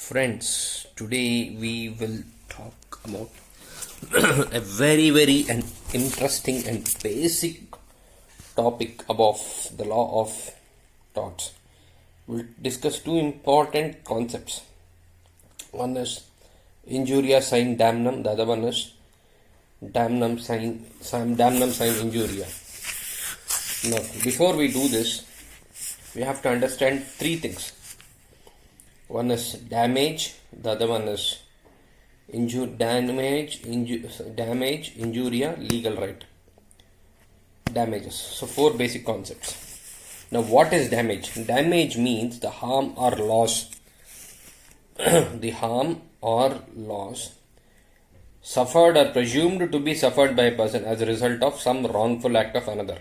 Friends, today we will talk about a very and interesting and basic topic about the law of torts. We'll discuss two important concepts. One is Injuria sine damnum, the other one is damnum sine injuria. Now, before we do this, we have to understand three things. One is damage, the other one is damage, injuria, legal right. Damages. So, four basic concepts. Now, what is damage? Damage means the harm or loss. The harm or loss suffered or presumed to be suffered by a person as a result of some wrongful act of another.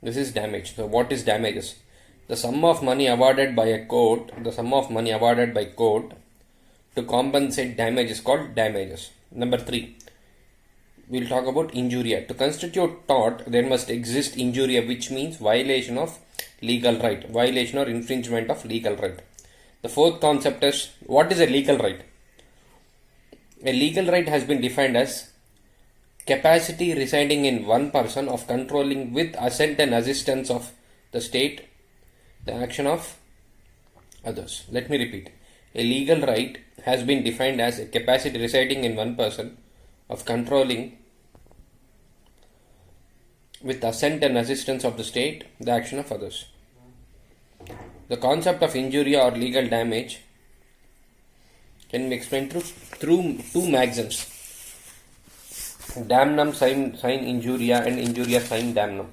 This is damage. So, what is damages? The sum of money awarded by court to compensate damage is called damages. Number 3, we'll talk about injuria. To constitute tort, there must exist injuria, which means violation of legal right, violation or infringement of legal right. The fourth concept is, what is a legal right? A legal right has been defined as capacity residing in one person of controlling with assent and assistance of the state the action of others. Let me repeat. A legal right has been defined as a capacity residing in one person of controlling with assent and assistance of the state the action of others. The concept of injuria or legal damage can be explained through two maxims: damnum sine injuria and injuria sine damnum.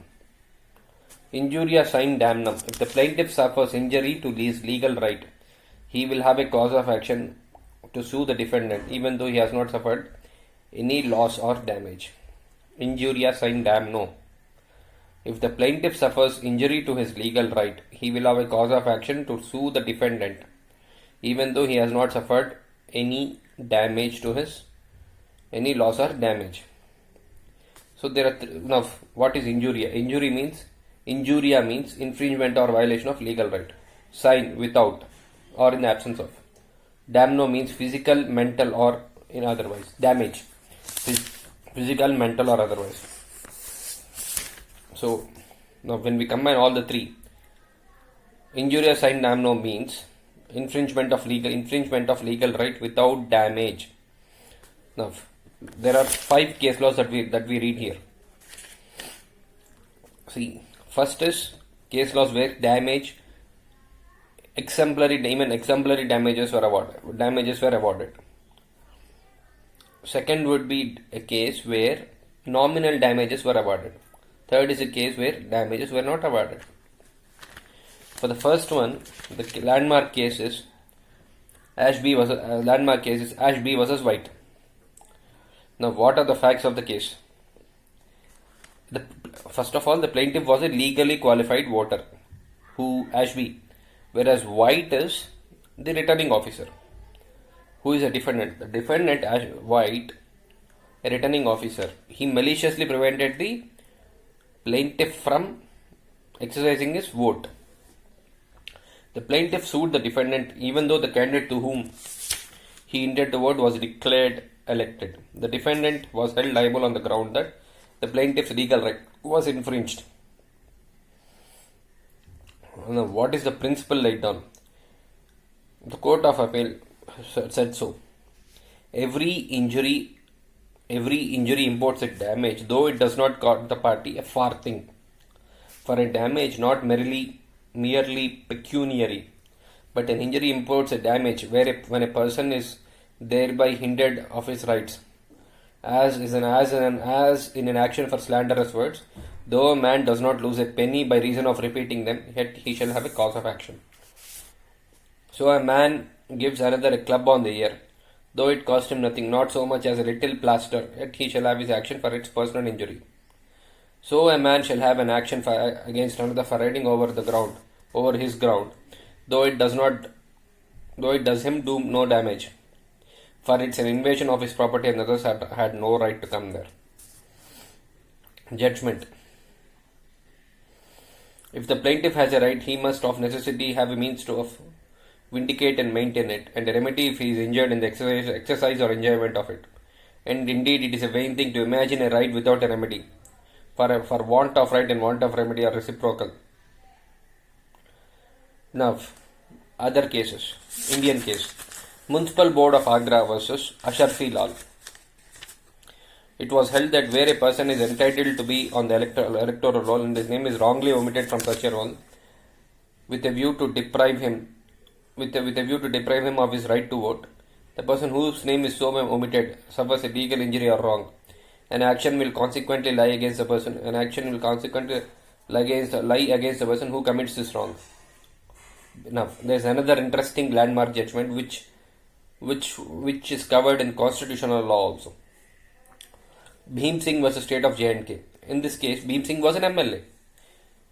Injuria sine damnum. If the plaintiff suffers injury to his legal right, he will have a cause of action to sue the defendant even though he has not suffered any loss or damage. Injuria sine damno. If the plaintiff suffers injury to his legal right, he will have a cause of action to sue the defendant even though he has not suffered any damage to his, any loss or damage. So there are now, what is injuria? Injuria means infringement or violation of legal right. Sine, without or in the absence of. Damno means physical, mental or in otherwise. Damage, physical, mental or otherwise. So now when we combine all the three, injuria sine damno means infringement of legal right without damage. Now there are 5 case laws that we read here. See, first is case laws where exemplary damages were awarded. Second would be a case where nominal damages were awarded. Third is a case where damages were not awarded. For the first one, the landmark case is Ashby versus White. Now, what are the facts of the case? First of all, the plaintiff was a legally qualified voter, Ashby, whereas White is the returning officer. Who is a defendant? The defendant, White, a returning officer. He maliciously prevented the plaintiff from exercising his vote. The plaintiff sued the defendant even though the candidate to whom he intended to vote was declared elected. The defendant was held liable on the ground that the plaintiff's legal right was infringed. Now, what is the principle laid down? The Court of Appeal said so. Every injury imports a damage, though it does not cost the party a farthing. For a damage not merely pecuniary, but an injury imports a damage when a person is thereby hindered of his rights, as in an action for slanderous words, though a man does not lose a penny by reason of repeating them, yet he shall have a cause of action. So a man gives another a club on the ear, though it cost him nothing, not so much as a little plaster, yet he shall have his action for its personal injury. So a man shall have an action against another for riding over his ground, though it does him do no damage, for it's an invasion of his property and others had no right to come there. Judgment. If the plaintiff has a right, he must of necessity have a means vindicate and maintain it, and a remedy if he is injured in the exercise or enjoyment of it. And indeed, it is a vain thing to imagine a right without a remedy. For want of right and want of remedy are reciprocal. Now, other cases. Indian case. Municipal Board of Agra versus Asharfi Lal. It was held that where a person is entitled to be on the electoral roll and his name is wrongly omitted from such a roll, with a view to deprive him of his right to vote, the person whose name is so omitted suffers a legal injury or wrong. An action will consequently lie against the person. An action will consequently lie against the person who commits this wrong. Now, there is another interesting landmark judgment which is covered in constitutional law also. Bhim Singh versus State of J&K. In this case, Bhim Singh was an MLA.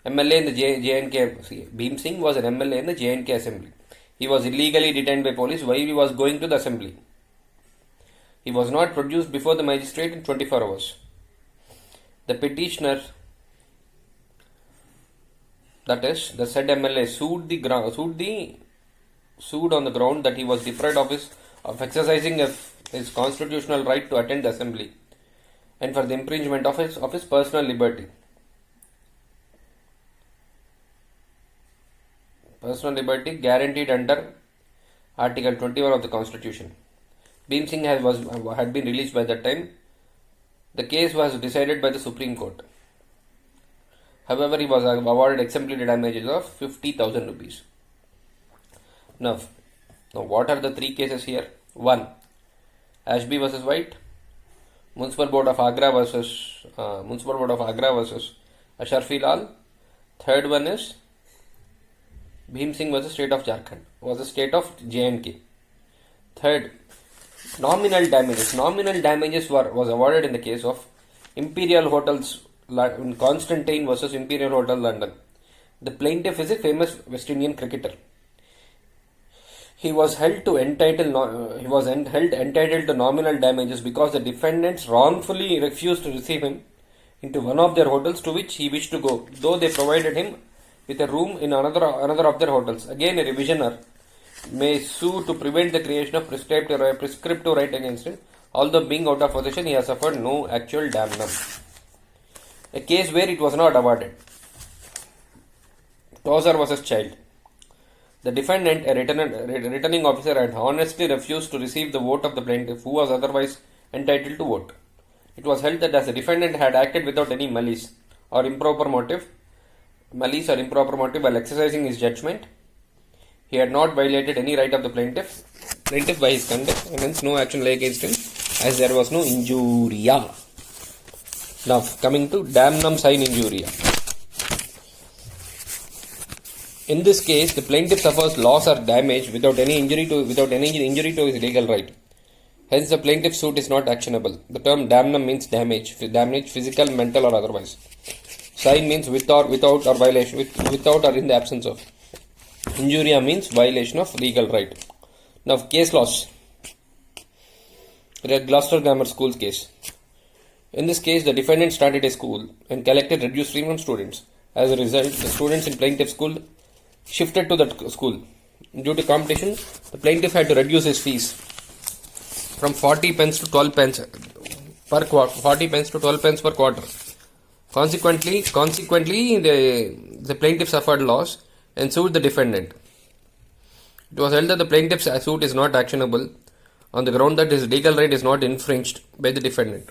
MLA in the J&K. Bhim Singh was an MLA in the J&K Assembly. He was illegally detained by police while he was going to the assembly. He was not produced before the magistrate in 24 hours. The petitioner, that is, the said MLA, sued on the ground that he was deprived of exercising his constitutional right to attend the assembly, and for the infringement of his personal liberty. Personal liberty guaranteed under Article 21 of the Constitution. Bhim Singh had been released by that time. The case was decided by the Supreme Court. However, he was awarded exemplary damages of 50,000 rupees. Now, what are the three cases here? 1. Ashby versus White. Municipal Board of Agra versus Asharfi Lal. Third one is Bhim Singh versus State of Jharkhand, was the state of J&K. Third, nominal damages. Nominal damages was awarded in the case of Imperial Hotels in Constantine versus Imperial Hotel London. The plaintiff is a famous West Indian cricketer. He was held entitled to nominal damages because the defendants wrongfully refused to receive him into one of their hotels to which he wished to go, though they provided him with a room in another of their hotels. Again, a revisioner may sue to prevent the creation of prescriptive right against him, although being out of possession he has suffered no actual damnum. A case where it was not awarded. Tozer versus Child. The defendant, a returning officer, had honestly refused to receive the vote of the plaintiff, who was otherwise entitled to vote. It was held that as the defendant had acted without any malice or improper motive while exercising his judgment, he had not violated any right of the plaintiff by his conduct, and hence no action lay against him, as there was no injuria. Now, coming to damnum sine injuria. In this case, the plaintiff suffers loss or damage without any injury to his legal right. Hence, the plaintiff's suit is not actionable. The term damnum means damage, physical, mental, or otherwise. Sine means without or violation, without or in the absence of. Injuria means violation of legal right. Now, case laws. Gloucester Grammar School's case. In this case, the defendant started a school and collected reduced fee from students. As a result, the students in plaintiff's school shifted to that school. Due to competition, the plaintiff had to reduce his fees from 40 pence to 12 pence per quarter. Consequently, the plaintiff suffered loss and sued the defendant. It was held that the plaintiff's suit is not actionable on the ground that his legal right is not infringed by the defendant.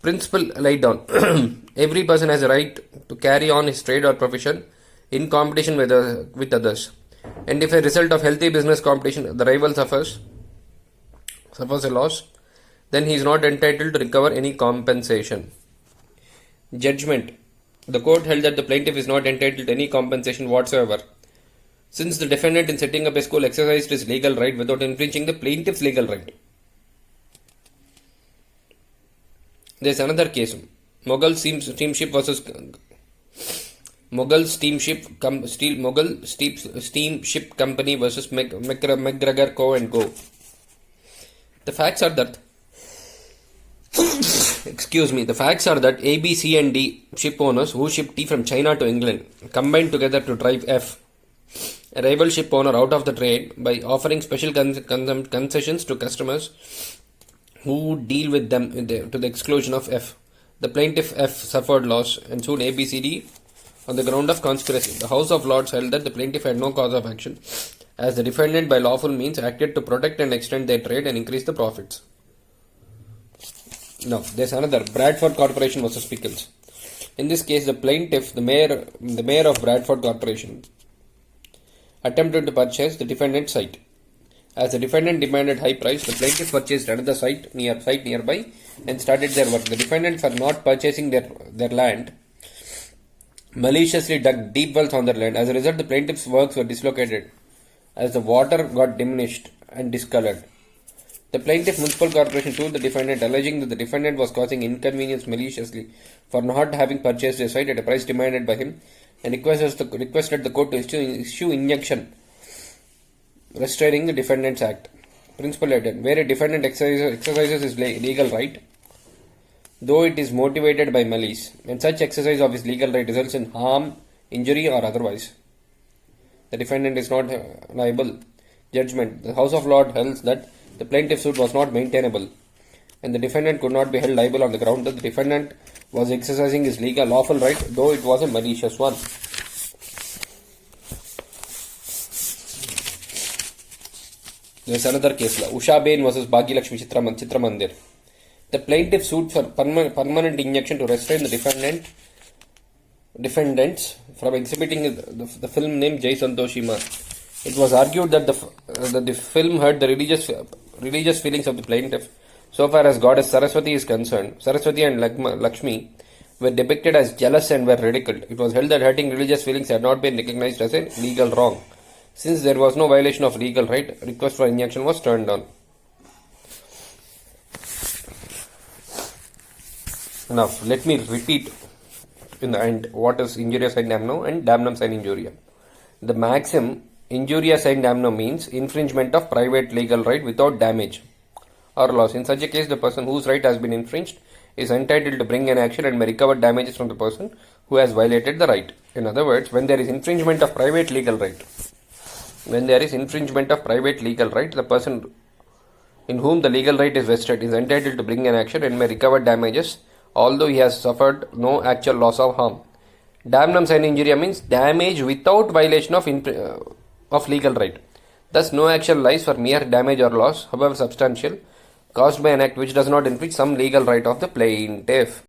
Principle laid down. Every person has a right to carry on his trade or profession in competition with others. And if a result of healthy business competition, the rival suffers a loss, then he is not entitled to recover any compensation. Judgment. The court held that the plaintiff is not entitled to any compensation whatsoever, since the defendant in setting up a school exercised his legal right without infringing the plaintiff's legal right. There is another case. Mughal Steamship Company versus McGregor Co. and Co. The facts are that A, B, C and D ship owners who shipped tea from China to England combined together to drive F, a rival ship owner out of the trade by offering special concessions to customers who deal with them to the exclusion of F. The plaintiff F suffered loss and sued ABCD on the ground of conspiracy. The House of Lords held that the plaintiff had no cause of action, as the defendant by lawful means acted to protect and extend their trade and increase the profits. Now, there's another, Bradford Corporation versus Pickles. In this case, the plaintiff, the mayor of Bradford Corporation, attempted to purchase the defendant's site. As the defendant demanded high price, the plaintiff purchased another site nearby and started their work. The defendant, for not purchasing their land, maliciously dug deep wells on their land. As a result, the plaintiff's works were dislocated as the water got diminished and discolored. The plaintiff municipal corporation sued the defendant, alleging that the defendant was causing inconvenience maliciously for not having purchased a site at a price demanded by him, and requested the court to issue injunction restraining the defendant's act. Principal heading: where a defendant exercises his legal right, though it is motivated by malice, and such exercise of his legal right results in harm, injury, or otherwise, the defendant is not liable. Judgment: the House of Lords held that the plaintiff's suit was not maintainable, and the defendant could not be held liable on the ground that the defendant was exercising his lawful right, though it was a malicious one. There is another case law, Usha Bain versus Bhagya Lakshmi Chitramandir. The plaintiff sued for permanent injunction to restrain the defendants from exhibiting the film named Jai Santoshima. It was argued that the film hurt the religious feelings of the plaintiff. So far as goddess Saraswati is concerned, Saraswati and Lakshmi were depicted as jealous and were ridiculed. It was held that hurting religious feelings had not been recognized as a legal wrong. Since there was no violation of legal right, request for injunction was turned down. Now, let me repeat in the end what is Injuria sine damnum and damnum sine injuria. The maxim Injuria sine damnum means infringement of private legal right without damage or loss. In such a case, the person whose right has been infringed is entitled to bring an action and may recover damages from the person who has violated the right. In other words, when there is infringement of private legal right, the person in whom the legal right is vested is entitled to bring an action and may recover damages, although he has suffered no actual loss or harm. Damnum sine injuria means damage without violation of legal right. Thus, no action lies for mere damage or loss, however substantial, caused by an act which does not infringe some legal right of the plaintiff.